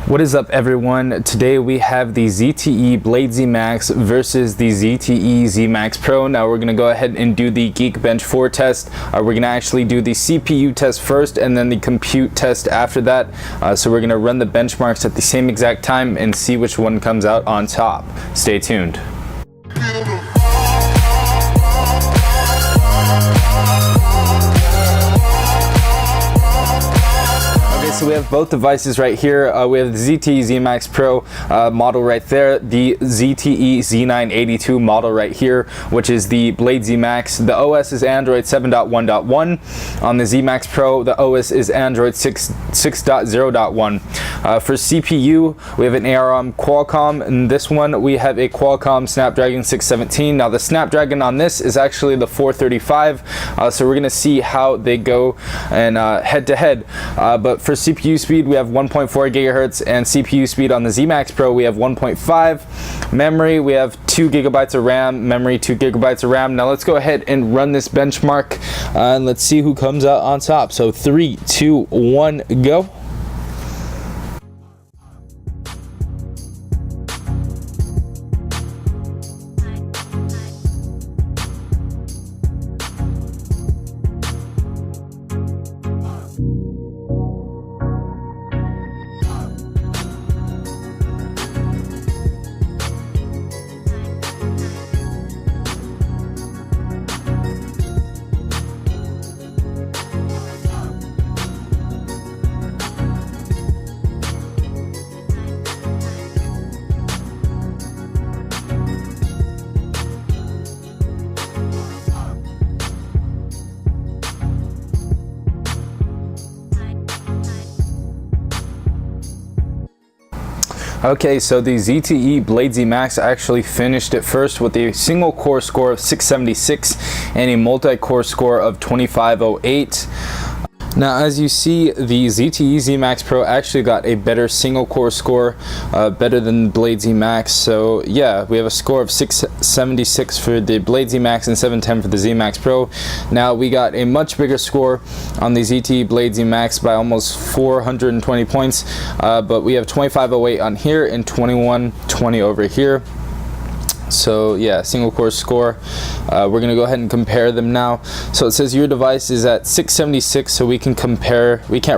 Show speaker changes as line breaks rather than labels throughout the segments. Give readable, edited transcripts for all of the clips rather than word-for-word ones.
What is up, everyone? Today we have the ZTE Blade Zmax versus the ZTE Zmax Pro. Now we're going to go ahead and do the Geek Bench 4 test. We're going to actually do the CPU test first and then the compute test after that. So we're going to run the benchmarks at the same exact time and see which one comes out on top. Stay tuned. So we have both devices right here. We have the ZTE Zmax Pro model right there, the ZTE Z982 model right here, which is the Blade Zmax. The OS is Android 7.1.1. On the Zmax Pro, the OS is Android 6.0.1. For CPU, we have an ARM Qualcomm. In this one, we have a Qualcomm Snapdragon 617. Now the Snapdragon on this is actually the 435. So we're going to see how they go and head to head. But for CPU speed, we have 1.4 gigahertz, and CPU speed on the Zmax Pro, we have 1.5. Memory, we have 2 gigabytes of RAM. Memory, 2 gigabytes of RAM. Now let's go ahead and run this benchmark, and let's see who comes out on top. So 3, 2, 1, go. Okay, so the ZTE Blade Zmax actually finished it first with a single core score of 676 and a multi-core score of 2508. Now, as you see, the ZTE Zmax Pro actually got a better single core score, better than the Blade Zmax. So yeah, we have a score of 676 for the Blade Zmax and 710 for the Zmax Pro. Now we got a much bigger score on the ZTE Blade Zmax by almost 420 points, but we have 2508 on here and 2120 over here. So yeah, single core score. We're gonna go ahead and compare them now. So it says your device is at 676, so we can't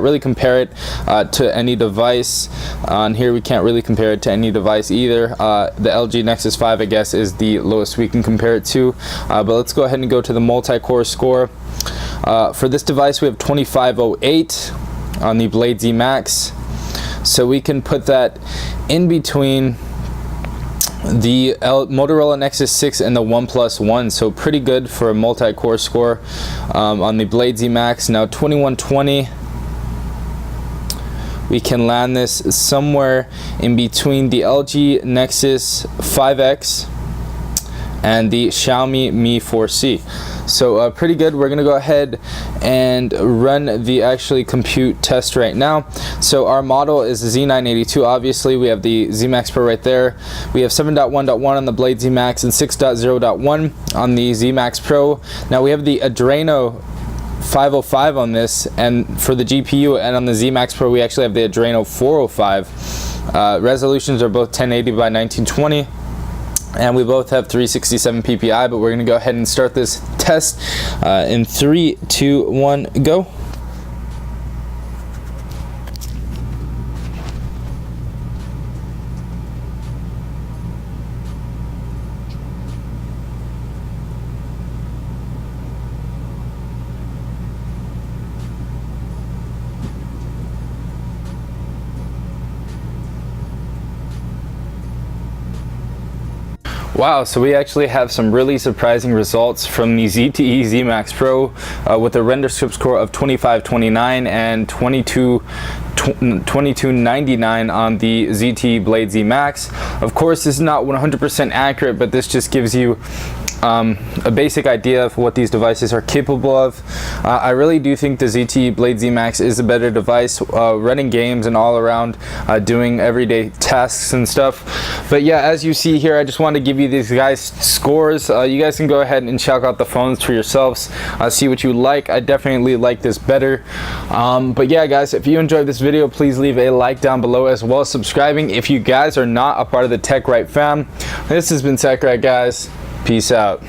really compare it to any device. On here we can't really compare it to any device either. The LG Nexus 5, I guess, is the lowest we can compare it to. But let's go ahead and go to the multi-core score. For this device we have 2508 on the Blade Zmax, so we can put that in between the Motorola Nexus 6 and the OnePlus One, so pretty good for a multi-core score on the Blade Zmax. Now 2120, we can land this somewhere in between the LG Nexus 5X and the Xiaomi Mi 4C. So pretty good. We're gonna go ahead and run the actually compute test right now. So our model is the Z982. Obviously we have the Zmax Pro right there. We have 7.1.1 on the Blade Zmax and 6.0.1 on the Zmax Pro. Now we have the Adreno 505 on this, and for the GPU, and on the Zmax Pro we actually have the Adreno 405. Resolutions are both 1080 by 1920. And we both have 367 ppi, but we're going to go ahead and start this test in 3, 2, 1, go. Wow, so we actually have some really surprising results from the ZTE Zmax Pro with a render script score of 2529 and 2299 on the ZTE Blade Zmax. Of course, this is not 100% accurate, but this just gives you a basic idea of what these devices are capable of. I really do think the ZTE Blade Zmax is a better device, running games and all around doing everyday tasks and stuff. But yeah, as you see here, I just want to give you these guys scores. You guys can go ahead and check out the phones for yourselves, see what you like. I definitely like this better. But yeah guys, if you enjoyed this video, please leave a like down below, as well as subscribing if you guys are not a part of the TechRight fam. This has been TechRight, guys. Peace out.